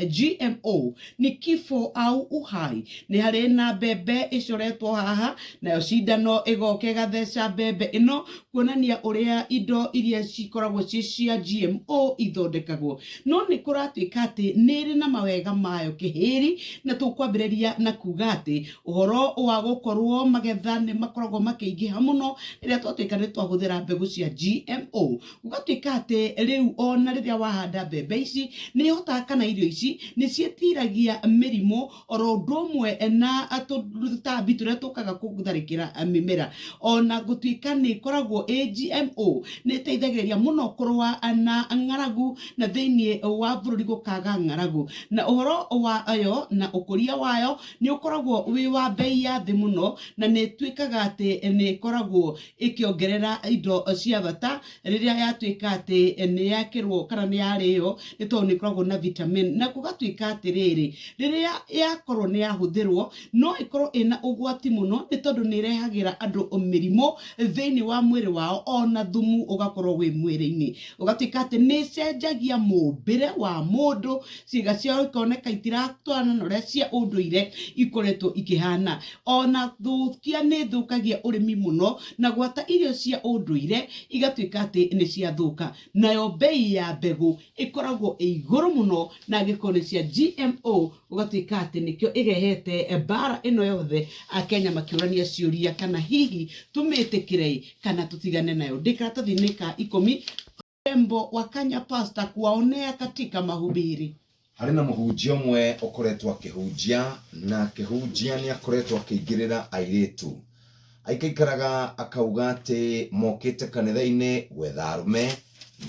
GMO ni kifo au uhai. Ni hari na mbembe icoretwo haha nayo cindano igoka igatheca mbembe ino kuonania uria indo iria cikoragwo cia GMO ithondekagwo. No ni kuratuika ati niri na mawega mayo kihiri, na tukwambiriria na kuga ati uhoro wa gukorwo magetha ni makoragwo makiingiha muno riria twatuika ni twahuthira mbegu cia GMO. Ugatuika ati riu ona riria wahanda mbembe ici ni hotaga kana irio ici ni cietiragia mirimo oro undu umwe na tutambi turia tukaga kutharikira mimera. Ona gutuika ni koragwo GMO ni teithagiriria muno kurwa na ng'aragu na thiini wa bururi gukaga ng'aragu, na uhoro wa ayo na ukuria wayo ni ukoragwo wi wa bei ya thi muno, na ni tuikaga ati ni koragwo ikiongerera indo cia bata riria yatuika ati ni yakirwo kana ni yario, ni to ni koragwo na vitamin. Na kugatuika ati riria yakorwo ni yahuthirwo no ikorwo ina ugwati muno, ni tondu ni rehagira andu mirimo thiini wa mwiri wao, ona thumu ugakorwo wi mwiri-ini. Ugatuika ati ni cenjagia mumbire wa mundu, ciiga ciao ikoneka itiratwarana na uria cia unduire ikoretwo ikihana. Ona thukia ni thukagia urimi muno na gwata irio cia unduire igatuika ati ni cia thuka. Nayo bei ya mbegu ikoragwo iguru muno, na gikoni cia GMO ugatuika ati nikio irehete bara ino yothe Akenya makiurania ciuria kana hihi tumitikire kana tutigane nayo. Ndikatathini ka 10 Tembo wa Kenya Pastor kuwaonea katika mahubiri. Hari na muhunjia umwe ukoretwo akihunjia, na akihunjia ni akoretwo akingirira airitu. Aikaraga akauga ati mokite kanitha-ini gwetha arume,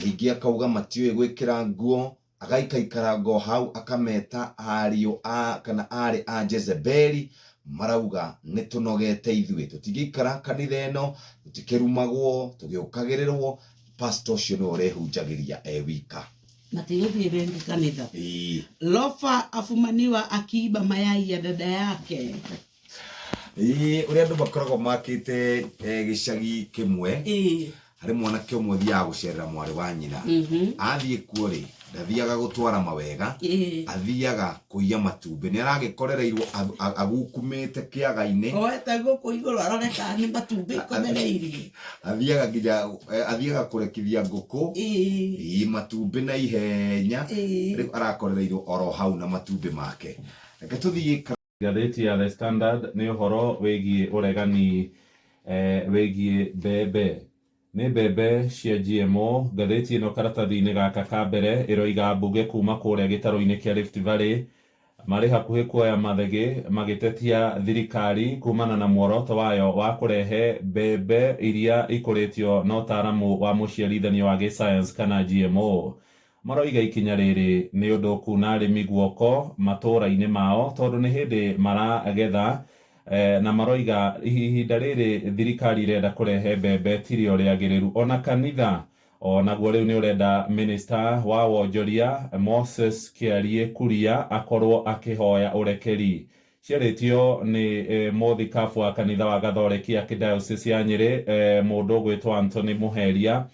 ningi akauga matiwe gwikira nguo, agaikaikara ngo hau akameta ariu kana ari a Jezebeli. Marauga ni tunogete ithuĩ tutigikara kanitha ino tutikirumagwo tugiukagirirwo. Pastor ucio ni urehunjagiria wika na tiguthie bengi kanitha. Lofa afumaniwa akiiba mayai ya dada yake. Uria andu bakoragwo makite gicagi kimwe, hari mwanake umwe thiaga gucerera mwari wa nyina. Athie kuo ri ndathiaga gutwara mawega, athiaga kuiya matumbi. Ni aragikorerairwo agukumite kiaga-ini, oete guku iguru aroreka ni matumbi komereirie. Athiaga kurekithia nguku matumbi na ihenya, riu arakorereirwo oro hau na matumbi make. Reke tuthie Gatheti ya The Standard ni uhoro wigie uregani wigie mbembe. Ni mbembe cia GMO. Gatheti ino karatathi-ini gaka ka mbere iroiga mbunge kuma kuria gitaro-ini kia Rift Valley mari hakuhi kuoya mathege magitetia thirikari kumana na muoroto wayo wa kurehe mbembe iria ikuritio na utaramu wa muciarithanio wa science kana GMO. Maroiga ikinya riri ni undu kuna arimi guoko matura-ini mao tondu ni hindi maragetha, na maroiga ihinda riri thirikari irenda kurehe mbembe tirio riagiriru. Ona kanitha onaguo riu ni urenda minister wa wonjoria Moses Kiarie Kuria akorwo akihoya urekeri. Ciaritio ni muthikabu wa kanitha wa Gathoreki ya Diocese ya Nyeri, mundu gwitwa Anthony Muheria,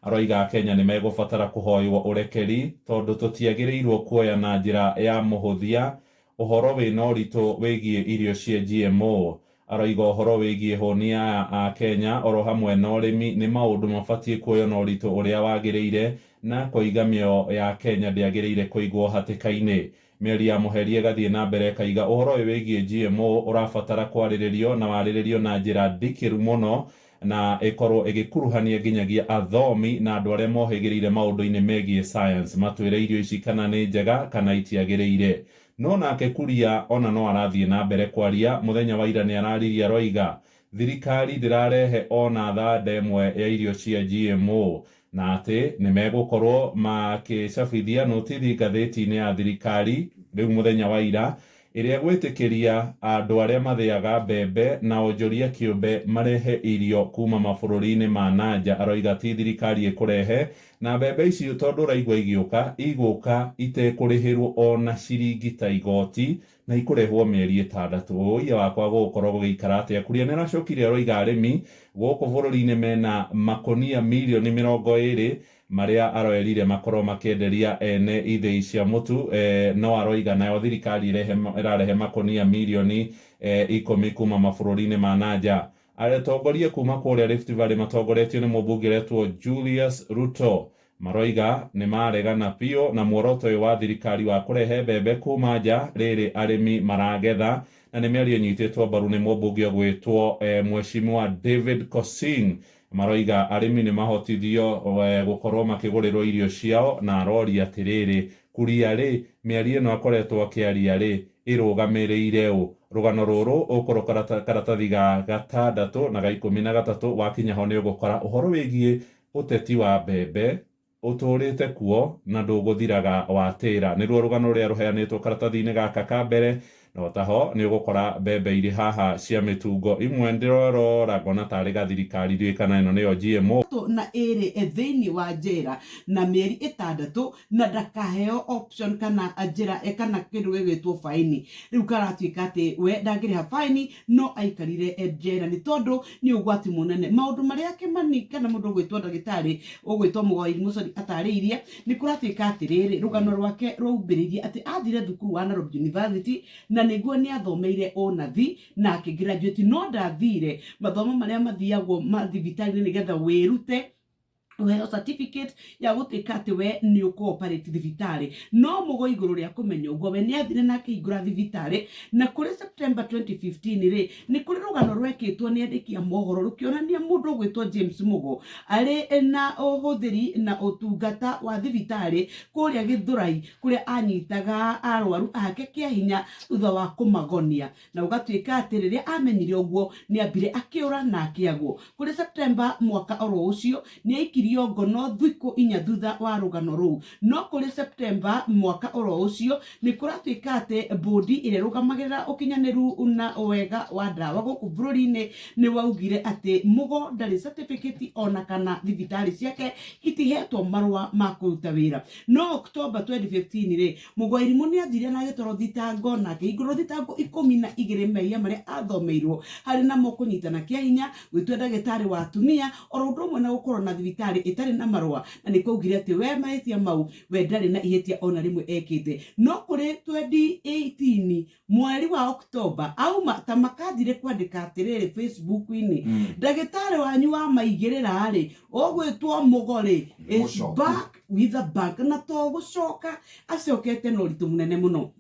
aroiga Kenya ni megubatara kuhoywo urekeri tondu tutiagirirwo kuoya na njira ya muhuthia uhoro wina uritu wigie irio cia GMO. Aroiga uhoro wigie honia a Kenya oro hamwe na urimi ni maundu mabatie kuoyo na uritu uria wagiriire, na koigamio ya Kenya ndiagiriire kuigwo hatika-ini. Mĩario ya Muheria gathie na mbere kaiga uhoro wigie GMO urabatara kwariririo na wariririo na njira ndikiru muno, na ikorwo igikuruhania nginyagia athomi na andu aria mohigirire maundu-ini megie science matwire irio ici kana ni njega kana itiagiriire. No nake Kuria ona no arathie na mbere kwaria. Muthenya wa ira ni arariria roiga thirikari ndirarehe ona thanda imwe ya irio cia GMO, na ati ni megukorwo makicabithia notithi gatheti-ini ya thirikari riu muthenya wa ira iria gwitikiria andu aria mathiaga mbembe na onjoria kiumbe marehe irio kuma mabururi-ini ma nanja. Aroiga ti thirikari ikurehe na mbembe ici tondu raigua igũka itekũrĩhĩrwo ona ciringi ta igoti na ikũrehwo mĩeri 6 ũia wakwa gũgũkorwo gũgĩikara atĩa kuria nĩ aracokire aroiga arĩmi gũkũ bũrũri-inĩ mena makonia mirioni 20 marĩa aroerire makorwo makĩenderia ene ithĩi cia mũtu no aroiga nayo thirikari ĩrarehe makonia mirioni 10 kuma mabũrũri-inĩ ma nanja. Atongoria kuma kũrĩa Rift Valley matongoretio nĩ mũmbunge retwo Julius Ruto maroiga nĩ maregana biũ na muoroto ũyũ wa thirikari wa kũrehe mbembe kuma nja rĩrĩ arĩmi maragetha, na nĩ mĩario ĩnyitĩtwo mbaru nĩ mũmbunge ũgwĩtwo Mheshimiwa David Kosing. Maroiga arĩmi nĩ mahotithio gũkorwo makĩgũrĩrwo irio ciao, na aroria atĩrĩrĩ kuria mĩario ĩno akoretwo akĩaria ĩrũgamĩrĩire ũ. Rũgano rũrũ ũkorwo karatathi ga 6 na ga 13 wakinya ho nĩ ũgũkora ũhoro wĩgiĩ ũteti wa mbembe ũtũrĩte kuo na ndũgũthiraga watĩra. Nĩruo rũgano rũrĩa rũheanĩtwo karatathi-inĩ gaka ka mbere, no taho nĩ ũgũkora mbembe irĩ haha cia mĩtungo imwe ndĩrorora ngona tarĩ gathirikari ndiũĩ kana ĩno nĩyo GMO na ĩrĩ thĩinĩ wa njera na mĩeri 6 na ndakaheo option kana njĩra kana kĩndũ gĩgwĩtwo faini. Rĩu karatuĩka atĩ we ndangĩrĩha faini no aikarire njera nĩ tondũ nĩ ũgwati mũnene. Maũndũ marĩa Kĩmani kana mũndũ ũgwĩtwo ndagĩtarĩ ũgwĩtwo Mũgai Mũcori atarĩirie nĩ kũratuĩka atĩrĩrĩ rũgano rwake rwaubĩrĩirie atĩ athire thukuru wa Nairobi University na nĩguo nĩ athomeire ũnathi na akĩgraduate, no ndathire mathomo marĩa mathiagwo mathibitarĩ-inĩ nĩgetha wĩrute ũheo certificate ya gũtuĩka atĩ we nĩ ũkooperate thibitarĩ. No mũgo igũrũ rĩa kũmenya ũguo we nĩ athire na akĩhingũra thibitarĩ, na kũrĩ September 2015 nĩ kũrĩ rũgano rwekĩtwo nĩ andĩki a mohoro rũkĩonania mũndũ ũgwĩtwo James Mugo arĩ na ũhũthĩri na ũtungata wa thibitarĩ kũrĩa Gĩthũrai kũrĩa anyitaga arwaru ake kĩa hinya thutha wa kũmagonia, na ũgatuĩka atĩ rĩrĩa amenyire ũguo nĩ ambire akĩũra na akĩagwo. Kũrĩ September mwaka oro ũcio nĩ aikirio ngono thikũ 4 thutha wa rũgano rũu. No kũrĩ September mwaka oro ũcio nĩ kũratuĩka atĩ bodi ĩrĩa ĩrũgamagĩrĩra ũkinyanĩru na wega wa ndawa gũkũ bũrũri-inĩ nĩ waugire atĩ Mugo ndarĩ certificate ona kana thibitarĩ ciake itihetwo marũa ma kũruta wĩra. No October 2015 Mugo Irimũ nĩ athire na agĩtwarwo thitango na akĩhingũrwo thitango 12 mehia marĩa athomeirwo harĩ namo kũnyitana kĩa hinya, gwĩtua ndagĩtarĩ wa atumia oro ũndũ ũmwe na gũkorwo na thibitarĩ itarĩ na marũa, na nĩ kwaugire atĩ we mahĩtia mau we ndarĩ na ihĩtia ona rĩmwe ekĩte. No kũrĩ 2018 mweri wa October auma ta makathire kwandĩka atĩrĩrĩ Facebook-inĩ ndagĩtarĩ wanyu wa maigĩrĩra ũgwĩtwo Mugo is back with a bang, na to gũcoka acokete na ũritũ mũnene mũno.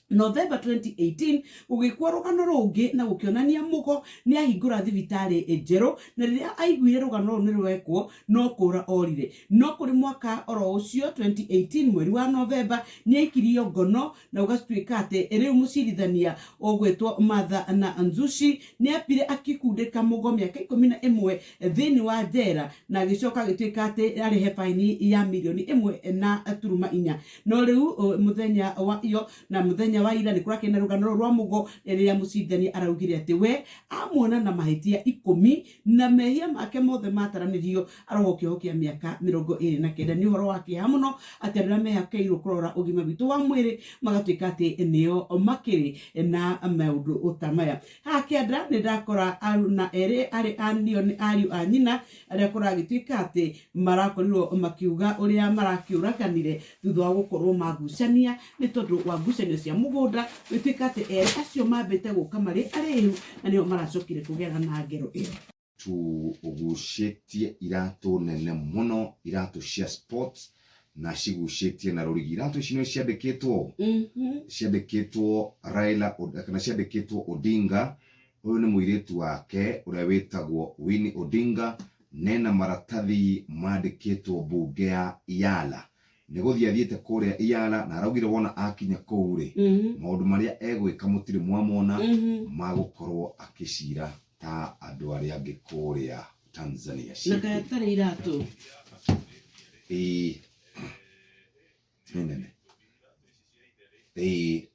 November 2018 gũgĩkwo rũgano rũngĩ na gũkĩonania Mugo nĩ ahingũra thibitarĩ njerũ, na rĩrĩa aiguire rũgano rũu nĩ rwekwo no kũra orire. No kũrĩ mwaka oro ũcio 2018 mweri wa November nĩ aikirio ngono na ũgatuĩka atĩ rĩu mũcirithania ũgwĩtwo Martha na Nzushi nĩ ambire akĩkundĩka Mugo mĩaka 11 thĩinĩ wa njera, na agĩcoka agĩtuĩka atĩ arĩhe faini ya mirioni 1.4. No rĩu mũthenya wa iyo na mũthenya wa ira nĩ kũrakĩna rũgano rwa Mugo rĩrĩa mũcirithania araugire atĩ we amuona na mahĩtia 10 na mehia make mothe mataranĩrio aroho kĩoho kĩa mĩaka 29. Nĩ ũhoro wa kĩeha mũno atĩ arĩa mehokeirwo kũrora ũgima witũ wa mwĩrĩ magatuĩka atĩ nĩo makĩrĩ na maũndũ ũtamaya. Haha kĩanda nĩ ndakora aruna erĩ arĩ anio nĩ ariũ a nyina arĩa kũragĩtuĩka atĩ marakorirwo makiuga ũrĩa marakĩũraganire thutha wa gũkorwo magucania nĩ tondũ wa ngucanio cia mũgũnda, gũtuĩka atĩ erĩ acio mambĩte gũka marĩ arĩu na nĩo maracokire kũgera na ngero ĩyo. Tugucĩtie iratũ nene mũno, iratũ cia sports na cigucĩtie na rũrigi. Iratũ ici nĩ ciandĩkĩtwo Raila kana ciandĩkĩtwo Odinga. Ũyũ nĩ mũirĩtu wake ũrĩa wĩtagwo Winnie Odinga, nena maratathi mandĩkĩtwo mbunge ya Yala. Nĩ gũthiĩ athiĩte kũrĩa Yala na araugire wona akinya kũu maũndũ marĩa egwĩka mũtirĩ mwamona magũkorwo akĩcira ta andũ arĩa angĩ kũrĩa Tanzania. Na kaya tarĩ iratũ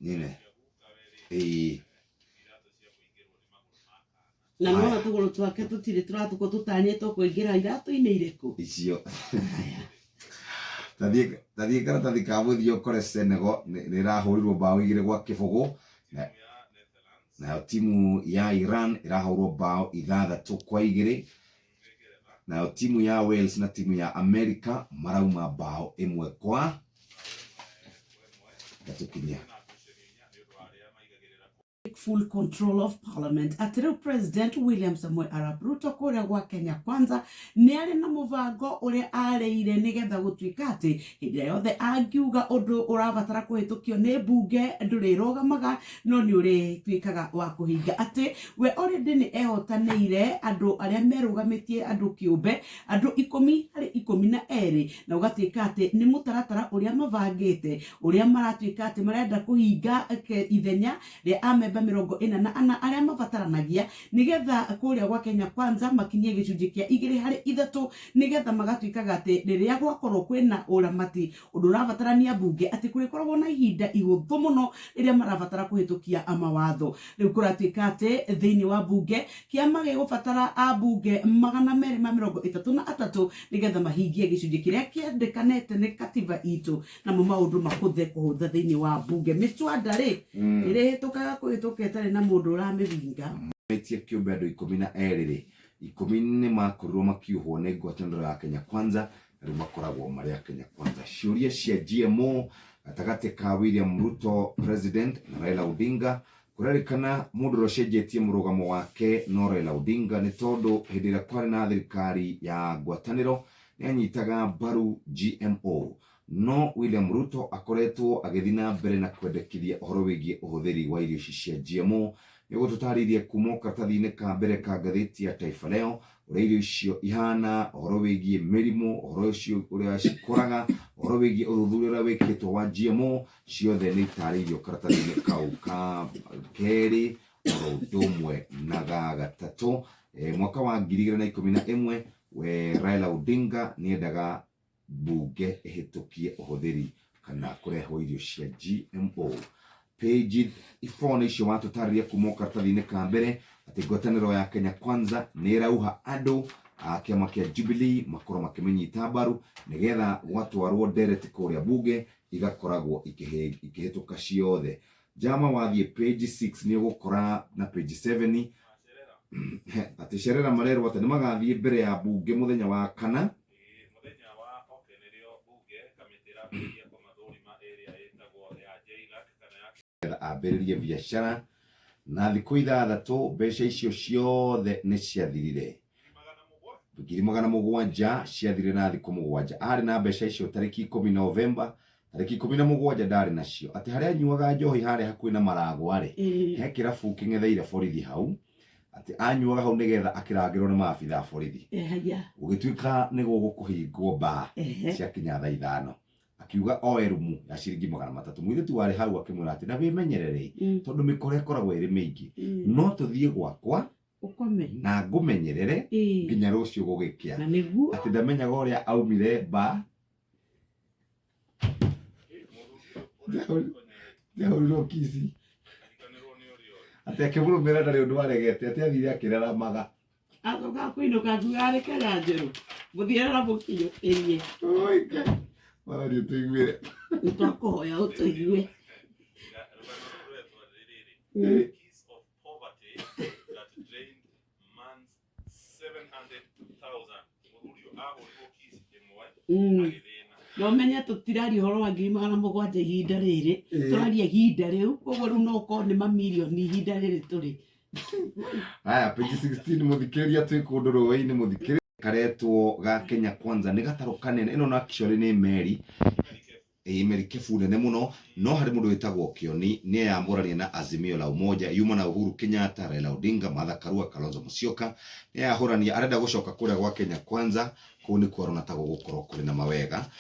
nene na no tũgũrũ twake tũtirĩ tũratũkwo tũtanyĩtwo kũingĩra iratũ-inĩ irĩkũ icio. tathie karatathi ka muthio kore Senegal ni rahurirwo bao 2 gwa kibugu nayo timu ya Iran irahurwo bao 6 kwa 2 nayo timu ya Wales na timu ya America marauma bao 1 kwa gatukinya. Full control of parliament. Atiriu President William Samoei Arap Ruto kuria gwa Kenya Kwanza ni ari na muvango uria areire nigetha gutuika ati hindi yothe angiuga undu uravatara kuhitukio ni bunge ndurirugamaga no ni uri tuikaga wa kuhinga ati we already ni ehotanire andu aria merugamitie andu kiumbe andu 10 na ugatuika ati ni mutaratara uria mavangite uria maratuika ati marenda kuhinga ithenya ria amemba 44 aria mabataranagia nigetha kuria gwa Kenya Kwanza makinyie gicunji kia 2/3 nigetha magatuikaga ati riria gwakorwo kwina uramati undu urabatarania bunge ati kurikorwo na ihinda iguthu muno riria marabatara kuhitukia amawatho riu kuratuika ati thiini wa bunge kiama gigubatara abunge 233 nigetha mahingie gicunji kiria kiendekanete ni katiba itu na maundu makuthe kuhutha thiini wa bunge miswada ri irihitukaga kuhituka etari na mundu uramivinga metie kiumbe andu 12 10 makorirwo makiuhwo ni ngwataniro ya Kenya Kwanza riu makoragwo mari ya Kenya Kwanza. Ciuria cia GMO gatagati ka William Ruto President na Raila Odinga kurarikana mundu rocenjetie murugamo wake no Raila Odinga ni tondu hindi ria kwari na thirikari ya ngwataniro ni anyitaga mbaru GMO no William Ruto akoretwo agithina mbere na kwendekithia uhoro wigie uhuthiri wa irio cia GMO nigo tutaririe kuma karatathi-ini ka mbere ka ngathĩti ya Taifa Leo uria irio icio ihana uhoro wigie mirimu uhoro ucio uria cikuraga uhoro wigie uthuthuria uria wikitwo wa GMO ciothe ni itaririo karatathi-ini kau ka keri ũndũmwe na gagatatu mwaka wa 2011 we Raila Odinga niendaga bunge ihitukie uhuthiri kana kurehwo irio cia GMO. Page 4 icio watutaririe kuma karatathi-ini ka mbere ati ngwataniro ya Kenya Kwanza ni irauha andu a kiama kia Jubilee makorwo makimenyita mbaru nigetha gwatwarwo direct kuria bunge igakoragwo ikihituka ciothe. Jama wathie page 6 ni ugukora na page 7 ati Sherera marerwo ati ni magathie mbere ya bunge muthenya wa kana ambĩrĩrie biacara na thikũ 6 mbeca icio ciothe nĩ ciathirire 700,000 ciathire na thikũ 7 arĩ na mbeca icio tarĩki 10 Novemba tarĩki 17 ndarĩ nacio ati harĩa anyuaga njohi harĩa hakuhĩ na Maragwa rĩ he kĩrabu kĩng'etheire borithi hau ati anyuaga hau nigetha akirangĩrwo nĩ maabitha borithi gũgĩtuĩka nĩ gũgũkũhingwo baa cia kinya thaa 5 akiuga oerumu ya ciringi 300 mwiritu wari hau akimwira ati na wimenyerere tondu mikore koragwo iri mingi no tuthie gwakwa ukome na ngumenyerere nginya rucio gugikia ati ndamenyaga uria aumire ba ndahuriro kisi ati akimurumira ndari undu waregete ati athire akirara maga azoka kuinuka tuare kera njeru muthira na mukinyo erie oike wala ndio tuigwire twakohoya utuigue Keys of poverty that drained man's 700,000 mururio ahuriwo kisi imwe agithina no menya tutirari horo wa 700,000 ihinda riri turaria ihinda riu koguo riu no ko ni mamilioni ihinda riri turi haya page 16 muthikiria twi kundu rũĩ-inĩ muthikiria karetwo ga Kenya Kwanza ni gataro kanene ino na actually ni meri Kefu nene muno no hari mundu witagwo Kioni ni yamburania na Azimio la Umoja yuma na Uhuru Kenyatta Raila Odinga Martha Karua Kalonzo Musyoka ni yahurania arenda gucoka kuria gwa Kenya Kwanza kuni kwarona tago gukorwo kuri na mawega